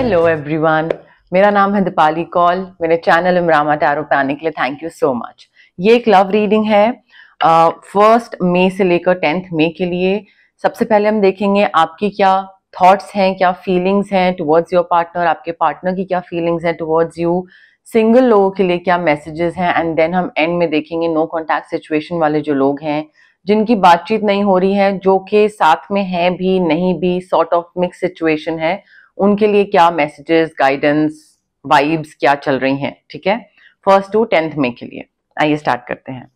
Hello everyone, मेरा नाम है दीपाली कौल। मेरे चैनल इमरामा टैरो पे आने के लिए थैंक यू सो मच। ये एक लव रीडिंग है 1 मई से लेकर 10 मई के लिए। सबसे पहले हम देखेंगे आपकी क्या थॉट्स हैं, क्या फीलिंग्स हैं टुवर्ड्स योर पार्टनर, आपके पार्टनर की क्या फीलिंग्स हैं टुवर्ड्स यू, सिंगल लोगों के लिए क्या मैसेजेस हैं, एंड देन हम एंड में देखेंगे नो कॉन्टैक्ट सिचुएशन वाले जो लोग हैं, जिनकी बातचीत नहीं हो रही है, जो कि साथ में है भी नहीं भी, सॉर्ट ऑफ मिक्स सिचुएशन है, उनके लिए क्या मैसेजेस, गाइडेंस, वाइब्स क्या चल रही हैं। ठीक है, 1 to 10 मई के लिए। आइए स्टार्ट करते हैं।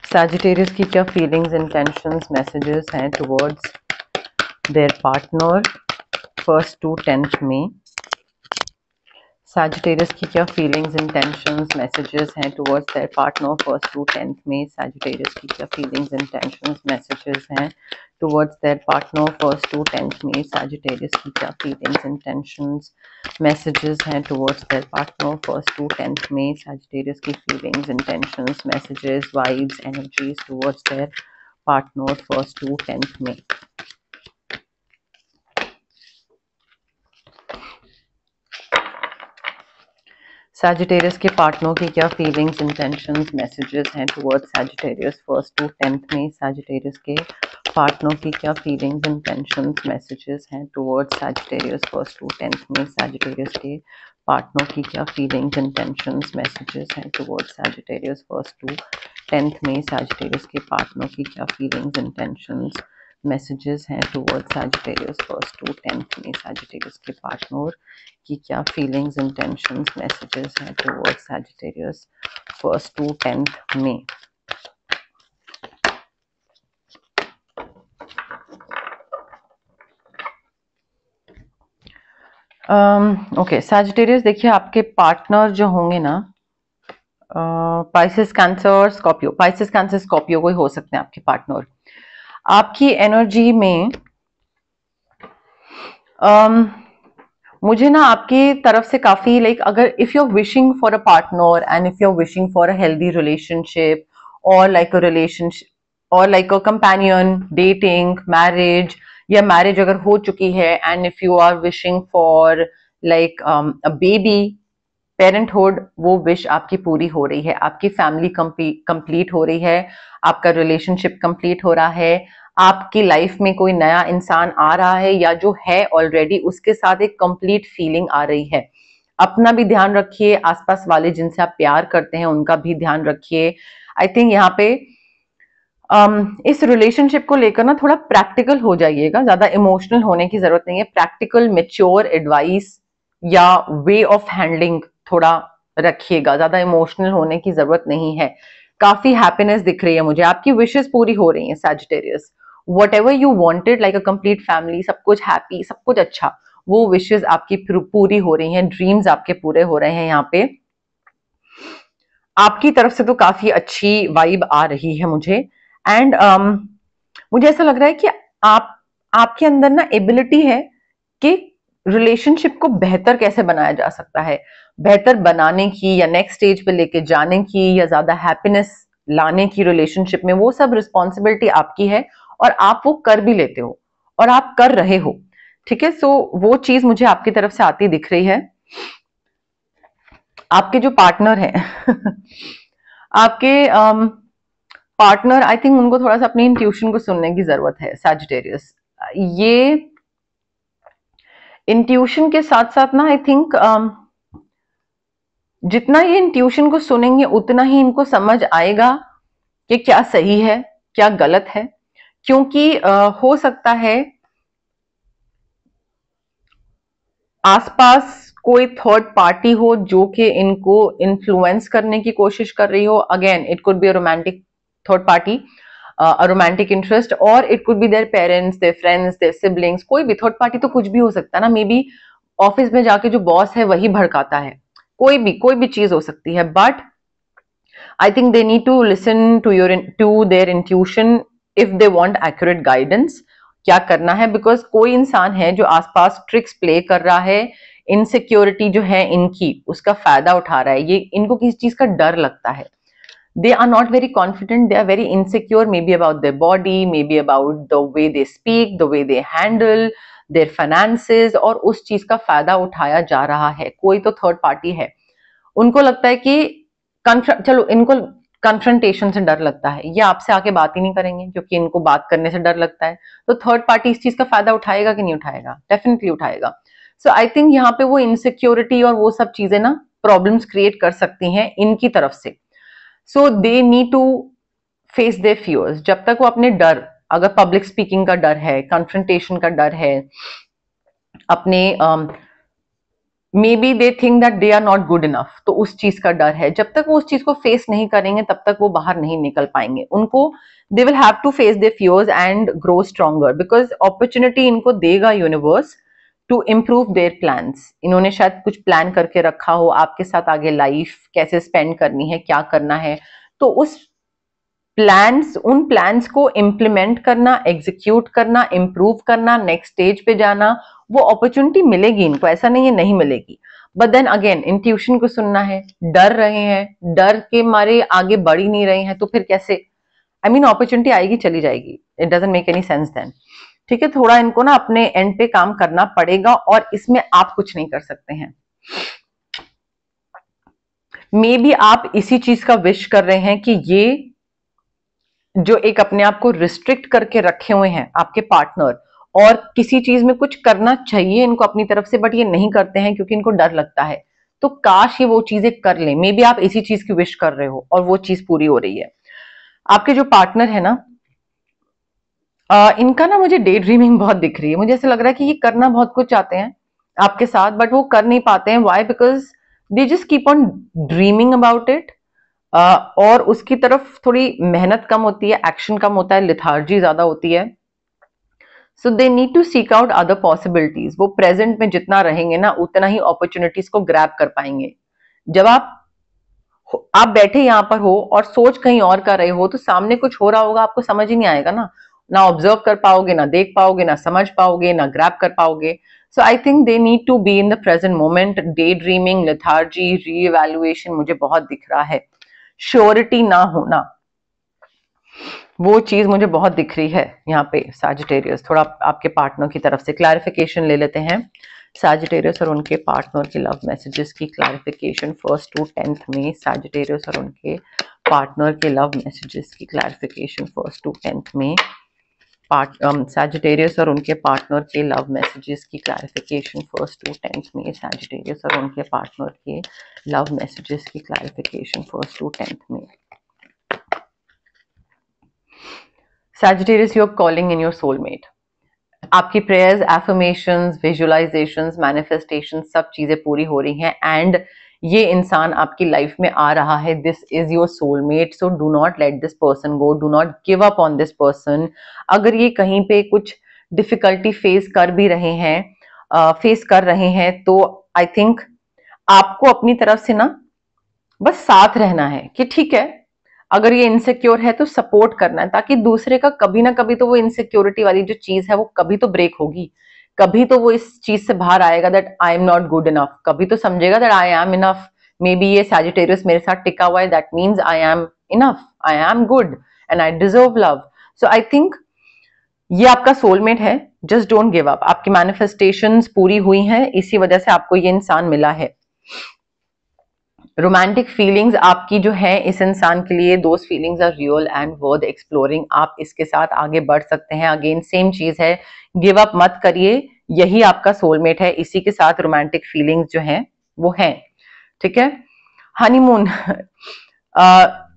सैजिटेरियस की क्या फीलिंग्स, इंटेंशंस, मैसेजेस हैं टुवर्ड्स देयर पार्टनर 1 to 10 मई। सैजिटेरियस की क्या फीलिंग्स, इंटेंशंस, मैसेजेस हैं टुवर्ड्स देयर पार्टनर 1 to 10 मई। सैजिटेरियस की क्या फीलिंग्स, इंटेंशंस, मैसेजेस हैं towards their partner 1 to 10 May। Sagittarius की क्या feelings, intentions, messages हैं towards their partner 1 to 10 May। Sagittarius की feelings, intentions, messages, vibes, energies towards their partner 1 to 10 May। Sagittarius के partner की क्या फीलिंग्स, इंटेंशंस, मैसेजेस हैं towards Sagittarius 1 to 10 May। Sagittarius के partner की क्या फीलिंग्स, इंटेंशंस, मैसेजेस हैं towards Sagittarius 1 to 10 May। Sagittarius के पार्टनर की क्या फीलिंग्स, इंटेंशंस, मैसेजेस हैं towards Sagittarius 1 to 10 May। Sagittarius के पार्टनर की क्या फीलिंग्स, इंटेंशंस, मैसेजेस हैं towards Sagittarius 1 to 10 May। Sagittarius के पार्टनर की क्या फीलिंग्स, इंटेंशंस, मैसेजेस हैं towards Sagittarius 1 to 10 May। Okay Sagittarius, देखिए आपके पार्टनर जो होंगे ना, Pisces, cancer, Scorpio, Pisces, cancer, Scorpio कोई हो सकते हैं आपके पार्टनर। आपकी एनर्जी में मुझे ना आपकी तरफ से काफी लाइक, अगर if you are wishing for a partner and if you are wishing for a healthy relationship और लाइक अ रिलेशनशिप और like a companion, dating, marriage, या मैरिज अगर हो चुकी है and if you are wishing for like a baby, parenthood, वो wish आपकी पूरी हो रही है। आपकी फैमिली कंप्लीट हो रही है, आपका रिलेशनशिप कंप्लीट हो रहा है, आपकी लाइफ में कोई नया इंसान आ रहा है या जो है ऑलरेडी उसके साथ एक कंप्लीट फीलिंग आ रही है। अपना भी ध्यान रखिए, आसपास वाले जिनसे आप प्यार करते हैं उनका भी ध्यान रखिए। आई थिंक यहाँ पे इस रिलेशनशिप को लेकर ना थोड़ा प्रैक्टिकल हो जाइएगा, ज्यादा इमोशनल होने की जरूरत नहीं है। प्रैक्टिकल मेच्योर एडवाइस या वे ऑफ हैंडलिंग थोड़ा रखिएगा, ज्यादा इमोशनल होने की जरूरत नहीं है। काफी हैप्पीनेस दिख रही है मुझे, आपकी विशेस पूरी हो रही हैं Sagittarius. What ever you wanted, like a complete family, सब कुछ हैप्पी, सब कुछ अच्छा, वो विशेस आपकी पूरी हो रही हैं, ड्रीम्स आपके पूरे हो रहे हैं। यहाँ पे आपकी तरफ से तो काफी अच्छी वाइब आ रही है मुझे। एंड मुझे ऐसा लग रहा है कि आपके अंदर ना एबिलिटी है कि रिलेशनशिप को बेहतर कैसे बनाया जा सकता है, बेहतर बनाने की या नेक्स्ट स्टेज पे लेके जाने की या ज्यादा हैप्पीनेस लाने की रिलेशनशिप में, वो सब रिस्पॉन्सिबिलिटी आपकी है और आप वो कर भी लेते हो और आप कर रहे हो। ठीक है, सो वो चीज मुझे आपकी तरफ से आती दिख रही है। आपके जो पार्टनर हैं आपके पार्टनर, आई थिंक उनको थोड़ा सा अपनी इंट्यूशन को सुनने की जरूरत है सैजिटेरियस। ये इंट्यूशन के साथ साथ ना आई थिंक जितना ये इंट्यूशन को सुनेंगे उतना ही इनको समझ आएगा कि क्या सही है क्या गलत है। क्योंकि हो सकता है आसपास कोई थर्ड पार्टी हो जो कि इनको इन्फ्लुएंस करने की कोशिश कर रही हो। Again it could be a romantic third party, a romantic interest, or it could be their parents, their friends, their siblings। कोई भी थर्ड पार्टी तो कुछ भी हो सकता है ना, मे बी ऑफिस में जाके जो बॉस है वही भड़काता है, कोई भी चीज हो सकती है। But I think they need to listen to their intuition if they want accurate guidance क्या करना है। बिकॉज कोई इंसान है जो आसपास ट्रिक्स प्ले कर रहा है, इनसिक्योरिटी जो है इनकी उसका फायदा उठा रहा है, ये इनको किसी चीज का डर लगता है। They are not very confident, they are very insecure, maybe about their body, maybe about the way they speak, the way they handle, their finances, और उस चीज का फायदा उठाया जा रहा है। कोई तो थर्ड पार्टी है, उनको लगता है कि चलो इनको कन्फ्रंटेशन से डर लगता है, ये आपसे आके बात ही नहीं करेंगे क्योंकि इनको बात करने से डर लगता है, तो थर्ड पार्टी इस चीज का फायदा उठाएगा कि नहीं उठाएगा? डेफिनेटली उठाएगा। सो आई थिंक यहाँ पे वो इनसिक्योरिटी और वो सब चीजें ना प्रॉब्लम्स क्रिएट कर सकती हैं इनकी तरफ से। So they need to face their fears. जब तक वो अपने डर, अगर पब्लिक स्पीकिंग का डर है, कन्फ्रंटेशन का डर है, अपने maybe they think that they are not good enough, तो उस चीज का डर है, जब तक वो उस चीज को फेस नहीं करेंगे तब तक वो बाहर नहीं निकल पाएंगे। उनको they will have to face their fears and grow stronger, because opportunity इनको देगा universe to improve their plans. इन्होंने शायद कुछ प्लान करके रखा हो आपके साथ, आगे लाइफ कैसे स्पेंड करनी है, क्या करना है, तो उस प्लान्स, उन प्लान्स को इम्प्लीमेंट करना, एग्जीक्यूट करना, इम्प्रूव करना, नेक्स्ट स्टेज पे जाना, वो अपॉर्चुनिटी मिलेगी इनको, ऐसा नहीं है नहीं मिलेगी। बट देन अगेन इंट्यूशन को सुनना है, डर रहे हैं, डर के मारे आगे बढ़ ही नहीं रहे हैं, तो फिर कैसे? आई मीन अपॉर्चुनिटी आएगी चली जाएगी, it doesn't make any sense then. ठीक है, थोड़ा इनको ना अपने एंड पे काम करना पड़ेगा और इसमें आप कुछ नहीं कर सकते हैं। मे बी आप इसी चीज का विश कर रहे हैं कि ये जो एक अपने आप को रिस्ट्रिक्ट करके रखे हुए हैं आपके पार्टनर, और किसी चीज में कुछ करना चाहिए इनको अपनी तरफ से, बट ये नहीं करते हैं क्योंकि इनको डर लगता है, तो काश ये वो चीजें कर ले। मे बी आप इसी चीज की विश कर रहे हो और वो चीज पूरी हो रही है। आपके जो पार्टनर है ना, इनका ना मुझे डे ड्रीमिंग बहुत दिख रही है। मुझे ऐसा लग रहा है कि ये करना बहुत कुछ चाहते हैं आपके साथ, बट वो कर नहीं पाते हैं। Why? Because they just keep on dreaming about it, और उसकी तरफ थोड़ी मेहनत कम होती है, एक्शन कम होता है, लिथार्जी ज्यादा होती है। So they need to seek out other possibilities. वो प्रेजेंट में जितना रहेंगे ना उतना ही अपॉर्चुनिटीज को ग्रैब कर पाएंगे। जब आप बैठे यहां पर हो और सोच कहीं और कर रहे हो, तो सामने कुछ हो रहा होगा, आपको समझ ही नहीं आएगा ना, ना ऑब्जर्व कर पाओगे, ना देख पाओगे, ना समझ पाओगे, ना ग्रैब कर पाओगे। So I think they need to be in the present moment. Daydreaming, lethargy, reevaluation मुझे बहुत दिख रहा है। श्योरिटी ना होना, वो चीज मुझे बहुत दिख रही है यहाँ पे सैजिटेरियस। थोड़ा आपके पार्टनर की तरफ से क्लैरिफिकेशन ले लेते हैं। सैजिटेरियस और उनके पार्टनर के लव मैसेजेस की क्लैरिफिकेशन 1st to 10th में। सैजिटेरियस और उनके पार्टनर के लव मैसेजेस की क्लैरिफिकेशन 1st to 10th में। सैजिटेरियस और उनके पार्टनर के लव मैसेजेस की क्लैरिफिकेशन 1st to 10th में। सैजिटेरियस और उनके पार्टनर के लव मैसेजेस की क्लैरिफिकेशन 1st to 10th में। Sagittarius, you're calling in your soulmate. आपकी प्रेयर्स, एफर्मेशंस, विजुअलाइजेशंस, मैनिफेस्टेशंस सब चीजें पूरी हो रही हैं, एंड ये इंसान आपकी लाइफ में आ रहा है। This is your soulmate, so do not let this person go, do not give up on this person. अगर ये कहीं पे कुछ डिफिकल्टी फेस कर भी रहे हैं, तो आई थिंक आपको अपनी तरफ से ना बस साथ रहना है कि ठीक है, अगर ये इनसिक्योर है तो सपोर्ट करना है, ताकि दूसरे का कभी ना कभी तो वो इनसिक्योरिटी वाली जो चीज है वो कभी तो ब्रेक होगी, कभी तो वो इस चीज से बाहर आएगा that I am not good enough, कभी तो समझेगा that I am enough. May be ये सैजिटेरियस मेरे साथ टिका हुआ है, that means I am enough, I am good and I deserve love. So I think ये आपका सोलमेट है। Just don't give up. आपकी मैनिफेस्टेशंस पूरी हुई हैं, इसी वजह से आपको ये इंसान मिला है। रोमांटिक फीलिंग्स आपकी जो है इस इंसान के लिए, those feelings are real and worth exploring. आप इसके साथ आगे बढ़ सकते हैं। अगेन सेम चीज है, गिव अप मत करिए, यही आपका सोलमेट है, इसी के साथ रोमांटिक फीलिंग्स जो हैं वो हैं। ठीक है, हनीमून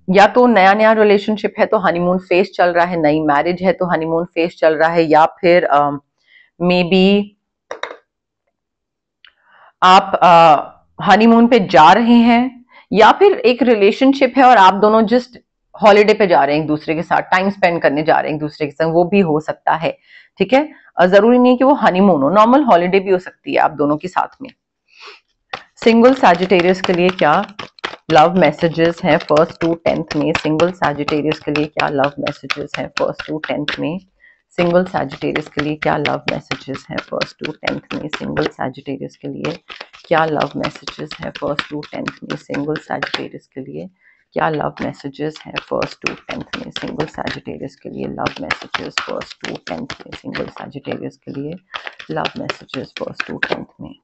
या तो नया नया रिलेशनशिप है तो हनीमून फेज चल रहा है, नई मैरिज है तो हनीमून फेज चल रहा है, या फिर मे बी आप हनीमून पे जा रहे हैं, या फिर एक रिलेशनशिप है और आप दोनों जस्ट हॉलीडे पे जा रहे हैं, एक दूसरे के साथ टाइम स्पेंड करने जा रहे हैं एक दूसरे के संग, वो भी हो सकता है। ठीक है, जरूरी नहीं कि वो हनीमून हो, नॉर्मल हॉलीडे भी हो सकती है आप दोनों के साथ में। सिंगल सैजिटेरियस के लिए क्या लव मैसेजेस हैं 1st to 10th में? सिंगल सैजिटेरियस के लिए क्या लव मैसेजेस हैं 1st to 10th में? सिंगल सैजिटेरियस के लिए क्या लव मैसेजेस हैं 1st to 10th में? सिंगल सैजिटेरियस के लिए क्या लव मैसेजेस हैं 1st to 10th में? सिंगल सैजिटेरियस के लिए क्या लव मैसेजेस हैं 1st to 10th में? सिंगल सैजिटेरियस के लिए love messages 1st to 10th में? सिंगल सैजिटेरियस के लिए love messages first to 10th में।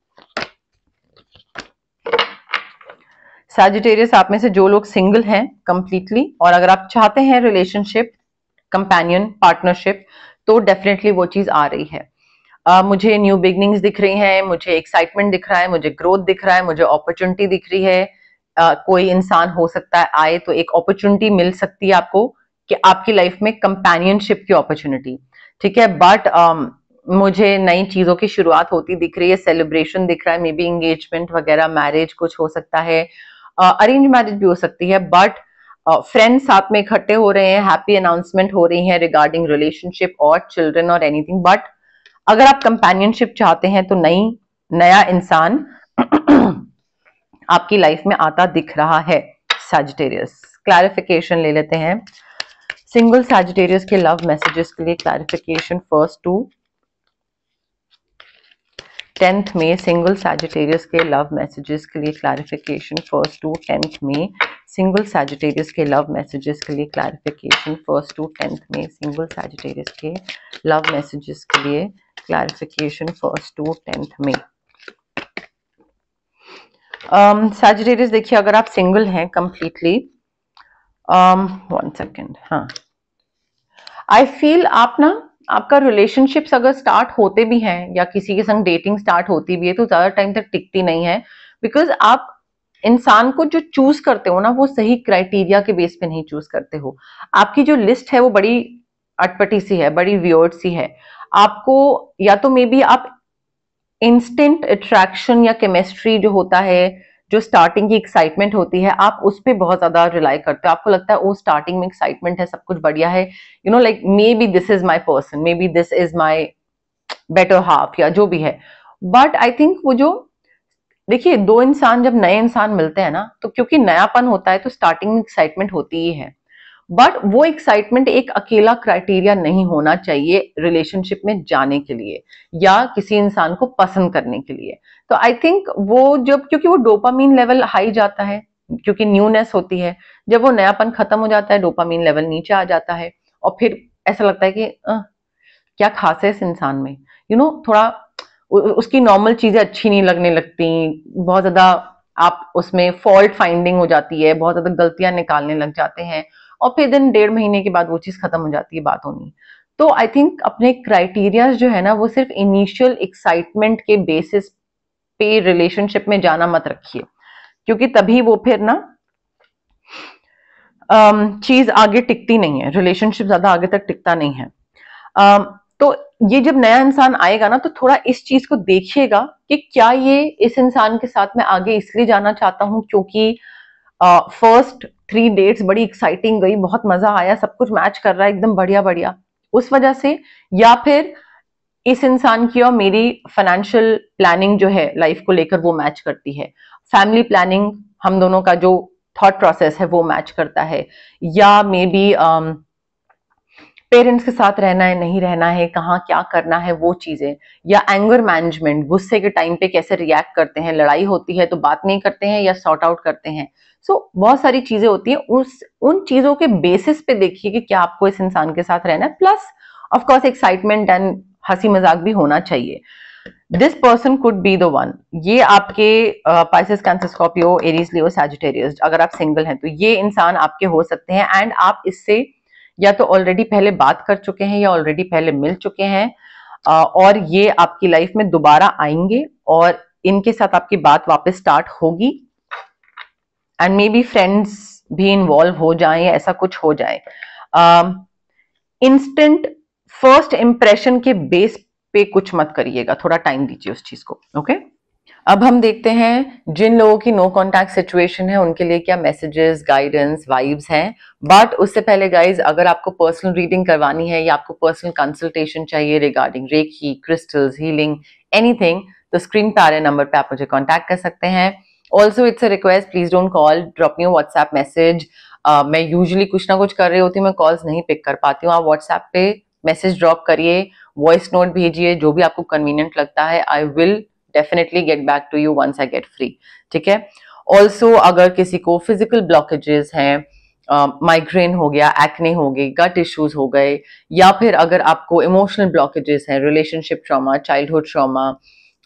सैजिटेरियस आप में से जो लोग सिंगल हैं कंप्लीटली, और अगर आप चाहते हैं रिलेशनशिप, कंपेनियन, पार्टनरशिप, तो डेफिनेटली वो चीज आ रही है। मुझे न्यू बिगनिंग्स दिख रही हैं, मुझे एक्साइटमेंट दिख रहा है, मुझे ग्रोथ दिख रहा है, मुझे अपॉर्चुनिटी दिख रही है। कोई इंसान हो सकता है आए तो एक अपॉर्चुनिटी मिल सकती है आपको कि आपकी लाइफ में कंपेनियनशिप की अपॉर्चुनिटी, ठीक है। बट मुझे नई चीजों की शुरुआत होती दिख रही है, सेलिब्रेशन दिख रहा है, मे बी एंगेजमेंट वगैरह, मैरिज कुछ हो सकता है, अरेंज मैरिज भी हो सकती है। बट फ्रेंड्स साथ में इकट्ठे हो रहे हैं, हैप्पी अनाउंसमेंट हो रही है रिगार्डिंग रिलेशनशिप और चिल्ड्रन और एनीथिंग। बट अगर आप कंपेनियनशिप चाहते हैं तो नया इंसान आपकी लाइफ में आता दिख रहा है। सैजिटेरियस क्लैरिफिकेशन ले लेते हैं सिंगल सैजिटेरियस के लव मैसेजेस के लिए। क्लैरिफिकेशन फर्स्ट टू 10th में सिंगल सैजिटेरियस के लव मैसेजेस के लिए। क्लैरिफिकेशन फर्स्ट टू 10th में सिंगल सैजिटेरियस के लव मैसेजेस के लिए। क्लैरिफिकेशन फर्स्ट टू 10th में सिंगल सैजिटेरियस के लव मैसेजेस के लिए। क्लैरिफिकेशन फर्स्ट टू 10th में। सैजिटेरियस देखिए, अगर आप सिंगल हैं कंप्लीटली, 1 सेकेंड, हाँ, आई फील आपका रिलेशनशिप्स अगर स्टार्ट होते भी हैं या किसी के संग डेटिंग स्टार्ट होती भी है तो ज्यादा टाइम तक टिकती नहीं है। बिकॉज आप इंसान को जो चूज करते हो ना, वो सही क्राइटेरिया के बेस पे नहीं चूज करते हो। आपकी जो लिस्ट है वो बड़ी अटपटी सी है, बड़ी वियर्ड सी है। आपको या तो मे बी आप इंस्टेंट अट्रैक्शन या केमिस्ट्री जो होता है, जो स्टार्टिंग की एक्साइटमेंट होती है, आप उस पर बहुत ज्यादा रिलाई करते हो। आपको लगता है वो स्टार्टिंग में एक्साइटमेंट है, सब कुछ बढ़िया है, you know, like may be this is my person, may be this is my better half, या जो भी है। बट आई थिंक वो जो, देखिए, दो इंसान जब नए इंसान मिलते हैं ना, तो क्योंकि नयापन होता है तो स्टार्टिंग में एक्साइटमेंट होती ही है। बट वो एक्साइटमेंट एक अकेला क्राइटेरिया नहीं होना चाहिए रिलेशनशिप में जाने के लिए या किसी इंसान को पसंद करने के लिए। तो आई थिंक वो जब, क्योंकि वो डोपामीन लेवल हाई जाता है, क्योंकि न्यूनेस होती है, जब वो नयापन खत्म हो जाता है डोपामीन लेवल नीचे आ जाता है, और फिर ऐसा लगता है कि क्या खास है इस इंसान में, यू नो, थोड़ा उसकी नॉर्मल चीजें अच्छी नहीं लगने लगती, बहुत ज्यादा आप उसमें फॉल्ट फाइंडिंग हो जाती है, बहुत ज्यादा गलतियां निकालने लग जाते हैं, और फिर दिन 1.5 महीने के बाद वो चीज खत्म हो जाती है, बात होनी। तो आई थिंक अपने क्राइटेरिया जो है ना, वो सिर्फ इनिशियल एक्साइटमेंट के बेसिस पे रिलेशनशिप में जाना मत रखिए, क्योंकि तभी वो फिर ना चीज आगे टिकती नहीं है, रिलेशनशिप ज्यादा आगे तक टिकता नहीं है। तो ये जब नया इंसान आएगा ना, तो थोड़ा इस चीज को देखिएगा कि क्या ये इस इंसान के साथ मैं आगे इसलिए जाना चाहता हूं क्योंकि फर्स्ट 3 डेट्स बड़ी एक्साइटिंग गई, बहुत मजा आया, सब कुछ मैच कर रहा है एकदम बढ़िया बढ़िया, उस वजह से, या फिर इस इंसान की और मेरी फाइनेंशियल प्लानिंग जो है लाइफ को लेकर वो मैच करती है, फैमिली प्लानिंग, हम दोनों का जो थॉट प्रोसेस है वो मैच करता है, या मे बी पेरेंट्स के साथ रहना है नहीं रहना है, कहाँ क्या करना है, वो चीजें, या एंगर मैनेजमेंट, गुस्से के टाइम पे कैसे रिएक्ट करते हैं, लड़ाई होती है तो बात नहीं करते हैं या सॉर्ट आउट करते हैं। बहुत सारी चीजें होती हैं, उन चीजों के बेसिस पे देखिए कि क्या आपको इस इंसान के साथ रहना है, plus of course excitement and हंसी मजाक भी होना चाहिए। This person could be the one. ये आपके पाइसेस, कैंसर, स्कॉर्पियो, एरीज, लियो, सैजिटेरियस, अगर आप सिंगल हैं तो ये इंसान आपके हो सकते हैं, एंड आप इससे या तो ऑलरेडी पहले बात कर चुके हैं या ऑलरेडी पहले मिल चुके हैं, और ये आपकी लाइफ में दोबारा आएंगे और इनके साथ आपकी बात वापस स्टार्ट होगी, एंड मे बी फ्रेंड्स भी इन्वॉल्व हो जाएं, ऐसा कुछ हो जाए। इंस्टेंट फर्स्ट इंप्रेशन के बेस पे कुछ मत करिएगा, थोड़ा टाइम दीजिए उस चीज को, ओके। अब हम देखते हैं जिन लोगों की नो कॉन्टैक्ट सिचुएशन है उनके लिए क्या मैसेजेस, गाइडेंस, वाइब्स हैं। बट उससे पहले गाइज, अगर आपको पर्सनल रीडिंग करवानी है या आपको पर्सनल कंसल्टेशन चाहिए regarding reiki, crystals, healing, anything, तो स्क्रीन पे आ रहे नंबर पे आप मुझे कॉन्टैक्ट कर सकते हैं। Also it's a request, please don't call, drop me WhatsApp message. मैं यूजुअली कुछ ना कुछ कर रही होती हूँ, मैं कॉल्स नहीं पिक कर पाती हूँ। आप व्हाट्सएप पे मैसेज ड्रॉप करिए, वॉइस नोट भेजिए, जो भी आपको कन्वीनियंट लगता है। I will definitely get back to you once I get free, ठीक है। ऑल्सो अगर किसी को फिजिकल ब्लॉकेजेस हैं माइग्रेन हो गया, एक्ने हो गई, गट इश्यूज हो गए, या फिर अगर आपको इमोशनल ब्लॉकेजेस हैं, relationship trauma, childhood trauma,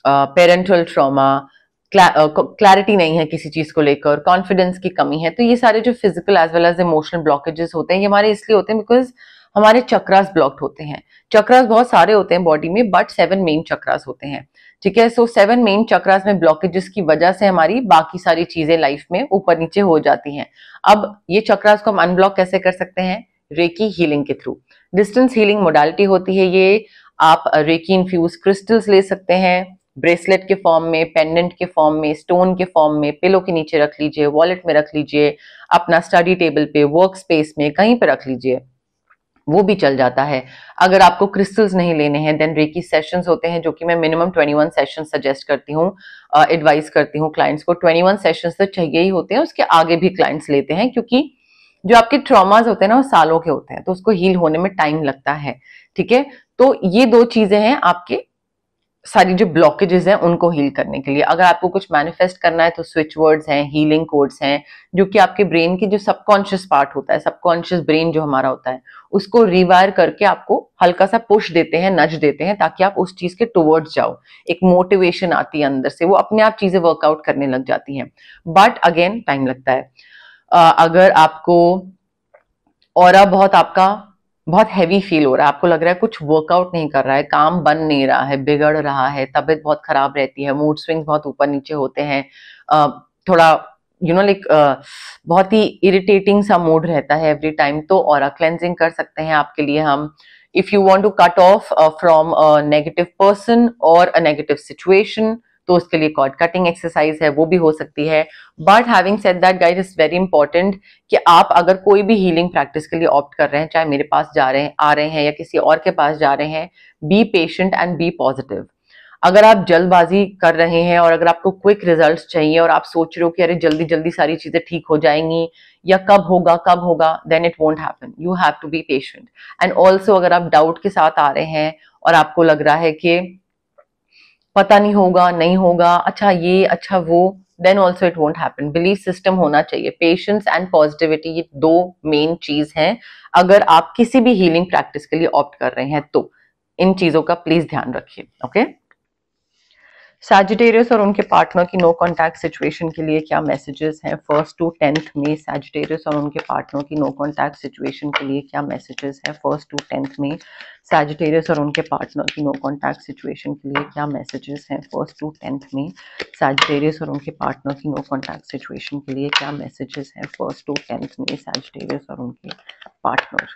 parental trauma, clarity नहीं है किसी चीज को लेकर, कॉन्फिडेंस की कमी है, तो ये सारे जो physical as well as emotional blockages होते हैं ये हमारे इसलिए होते हैं बिकॉज हमारे चक्रास ब्लॉक्ड होते हैं। चक्रास बहुत सारे होते हैं बॉडी में, बट 7 मेन चक्रास होते हैं, ठीक है। सो 7 मेन चक्रास में ब्लॉकेजेस की वजह से हमारी बाकी सारी चीजें लाइफ में ऊपर नीचे हो जाती हैं। अब ये चक्रास को हम अनब्लॉक कैसे कर सकते हैं? रेकी हीलिंग के थ्रू। डिस्टेंस हीलिंग मोडालिटी होती है ये। आप रेकी इन्फ्यूज क्रिस्टल्स ले सकते हैं, ब्रेसलेट के फॉर्म में, पेंडेंट के फॉर्म में, स्टोन के फॉर्म में, पिलो के नीचे रख लीजिए, वॉलेट में रख लीजिए, अपना स्टडी टेबल पे, वर्क स्पेस में, कहीं पे रख लीजिए, वो भी चल जाता है। अगर आपको क्रिस्टल्स नहीं लेने हैं देन रेकी सेशंस होते हैं, जो कि मैं मिनिमम 21 सेशन सजेस्ट करती हूँ, एडवाइस करती हूँ क्लाइंट्स को। 21 सेशंस तो चाहिए ही होते हैं, उसके आगे भी क्लाइंट्स लेते हैं, क्योंकि जो आपके ट्रॉमास होते हैं ना वो सालों के होते हैं, तो उसको हील होने में टाइम लगता है, ठीक है। तो ये 2 चीजें हैं आपके सारी जो ब्लॉकेजेस हैं उनको हील करने के लिए। अगर आपको कुछ मैनिफेस्ट करना है तो स्विच वर्ड्स हैं, हीलिंग कोड्स हैं, जो कि आपके ब्रेन की जो सबकॉन्शियस पार्ट होता है, सबकॉन्शियस ब्रेन जो हमारा होता है, उसको रिवायर करके आपको हल्का सा पुश देते हैं, नज देते हैं, ताकि आप उस चीज के टुवर्ड्स जाओ। एक मोटिवेशन आती है अंदर से, वो अपने आप चीजें वर्कआउट करने लग जाती हैं, बट अगेन टाइम लगता है। अगर आपको ऑरा बहुत आपका बहुत हैवी फील हो रहा है, आपको लग रहा है कुछ वर्कआउट नहीं कर रहा है, काम बन नहीं रहा है, बिगड़ रहा है, तबीयत बहुत खराब रहती है, मूड स्विंग्स बहुत ऊपर नीचे होते हैं, थोड़ा लाइक बहुत ही इरिटेटिंग सा मूड रहता है एवरी टाइम, तो ऑरा क्लेंजिंग कर सकते हैं आपके लिए हम। If you want to cut off from a negative person और अ नेगेटिव सिचुएशन, तो उसके लिए कॉर्ड कटिंग एक्सरसाइज है, वो भी हो सकती है। But having said that guys, it's very important कि आप अगर कोई भी हीलिंग प्रैक्टिस के लिए ऑप्ट कर रहे हैं, चाहे मेरे पास जा रहे हैं, आ रहे हैं, या किसी और के पास जा रहे हैं, be patient and be positive. अगर आप जल्दबाजी कर रहे हैं और अगर आपको क्विक रिजल्ट्स चाहिए और आप सोच रहे हो कि अरे जल्दी जल्दी सारी चीजें ठीक हो जाएंगी, या कब होगा, then it won't happen. You have to be patient. And also अगर आप डाउट के साथ आ रहे हैं और आपको लग रहा है कि पता नहीं होगा, नहीं होगा, अच्छा ये, अच्छा वो, then also it won't happen. Belief system होना चाहिए। पेशेंस एंड पॉजिटिविटी, ये 2 मेन चीज हैं अगर आप किसी भी हीलिंग प्रैक्टिस के लिए ऑप्ट कर रहे हैं, तो इन चीजों का प्लीज ध्यान रखिए, ओके। सैजिटेरियस और उनके पार्टनर की नो कॉन्टैक्ट सिचुएशन के लिए क्या मैसेजेस हैं 1st to 10th में? सैजिटेरियस और उनके पार्टनर की नो कॉन्टैक्ट सिचुएशन के लिए क्या मैसेजेस हैं 1st to 10th में? सैजिटेरियस और उनके पार्टनर की नो कॉन्टैक्ट सिचुएशन के लिए क्या मैसेजेस हैं 1st to 10th में? सैजिटेरियस और उनके पार्टनर की नो कॉन्टैक्ट सिचुएशन के लिए क्या मैसेजेस हैं 1st to 10th में? सैजिटेरियस और उनके पार्टनर।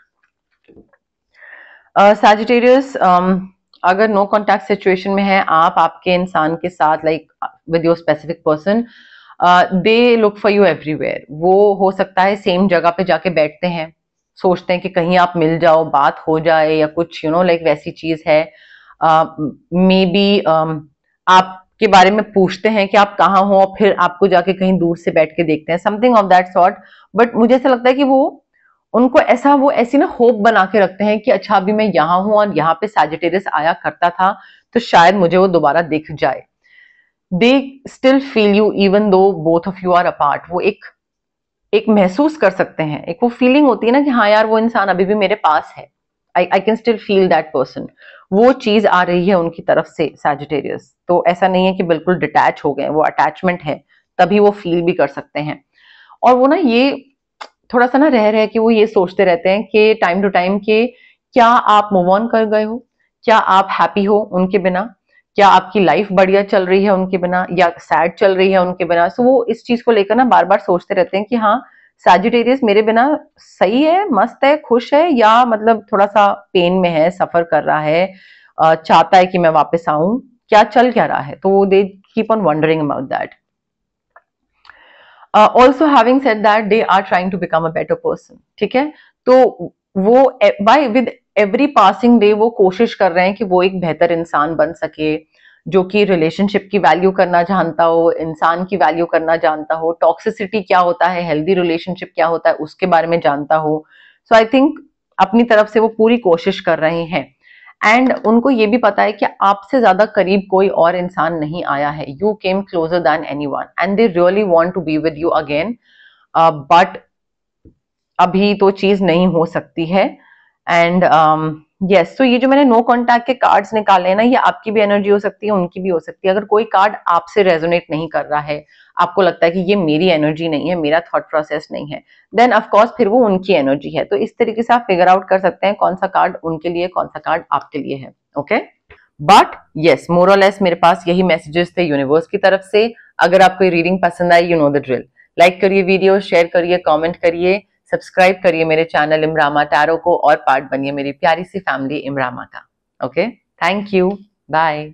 सैजिटेरियस, अगर नो कॉन्टैक्ट सिचुएशन में है आप आपके इंसान के साथ, like with your specific person, they look for you everywhere. वो हो सकता है सेम जगह पे जाके बैठते हैं, सोचते हैं कि कहीं आप मिल जाओ, बात हो जाए, या कुछ लाइक वैसी चीज है। मे बी आपके बारे में पूछते हैं कि आप कहाँ हो, और फिर आपको जाके कहीं दूर से बैठ के देखते हैं, something of that sort. But मुझे ऐसा लगता है कि उनको ऐसा, वो ऐसी ना होप बना के रखते हैं कि अच्छा अभी मैं यहाँ हूं और यहाँ पे सैजिटेरियस आया करता था, तो शायद मुझे वो दोबारा दिख जाए। They still feel you even though both of you are apart. वो एक महसूस कर सकते हैं, एक वो फीलिंग होती है ना कि हाँ यार वो इंसान अभी भी मेरे पास है, I can still feel that person. वो चीज आ रही है उनकी तरफ से सैजिटेरियस। तो ऐसा नहीं है कि बिल्कुल डिटैच हो गए, वो अटैचमेंट है, तभी वो फील भी कर सकते हैं। और वो ना ये थोड़ा सा ना रह के वो ये सोचते रहते हैं कि टाइम टू टाइम कि क्या आप मूव ऑन कर गए हो, क्या आप हैप्पी हो उनके बिना, क्या आपकी लाइफ बढ़िया चल रही है उनके बिना, या सैड चल रही है उनके बिना। सो वो इस चीज को लेकर ना बार बार सोचते रहते हैं कि हाँ सैजिटेरियस मेरे बिना सही है, मस्त है, खुश है, या मतलब थोड़ा सा पेन में है, सफर कर रहा है, चाहता है कि मैं वापस आऊं, क्या चल क्या रहा है। तो they keep on wondering about that. Also having said that they are trying to become a better person, ठीक है। तो वो by with every passing day वो कोशिश कर रहे हैं कि वो एक बेहतर इंसान बन सके, जो कि रिलेशनशिप की वैल्यू करना जानता हो, इंसान की वैल्यू करना जानता हो, टॉक्सिसिटी क्या होता है, हेल्दी रिलेशनशिप क्या होता है उसके बारे में जानता हो। सो आई थिंक अपनी तरफ से वो पूरी कोशिश कर रहे हैं। एंड उनको ये भी पता है कि आपसे ज्यादा करीब कोई और इंसान नहीं आया है। You came closer than anyone and they really want to be with you again. But अभी तो चीज नहीं हो सकती है। एंड यस, तो ये जो मैंने नो कॉन्टैक्ट के कार्ड्स निकाले हैं ना, ये आपकी भी एनर्जी हो सकती है, उनकी भी हो सकती है। अगर कोई कार्ड आपसे रेजोनेट नहीं कर रहा है, आपको लगता है कि ये मेरी एनर्जी नहीं है, मेरा थॉट प्रोसेस नहीं है, देन ऑफ कोर्स फिर वो उनकी एनर्जी है। तो इस तरीके से आप फिगर आउट कर सकते हैं कौन सा कार्ड उनके लिए, कौन सा कार्ड आपके लिए है। ओके, बट यस, मोर और लेस मेरे पास यही मैसेजेस थे यूनिवर्स की तरफ से। अगर आपको ये रीडिंग पसंद आई, you know the drill, like करिए वीडियो, शेयर करिए, कमेंट करिए, सब्सक्राइब करिए मेरे चैनल इमरामा टैरो को, और पार्ट बनिए मेरी प्यारी सी फैमिली इमरामा का। Okay, thank you, bye.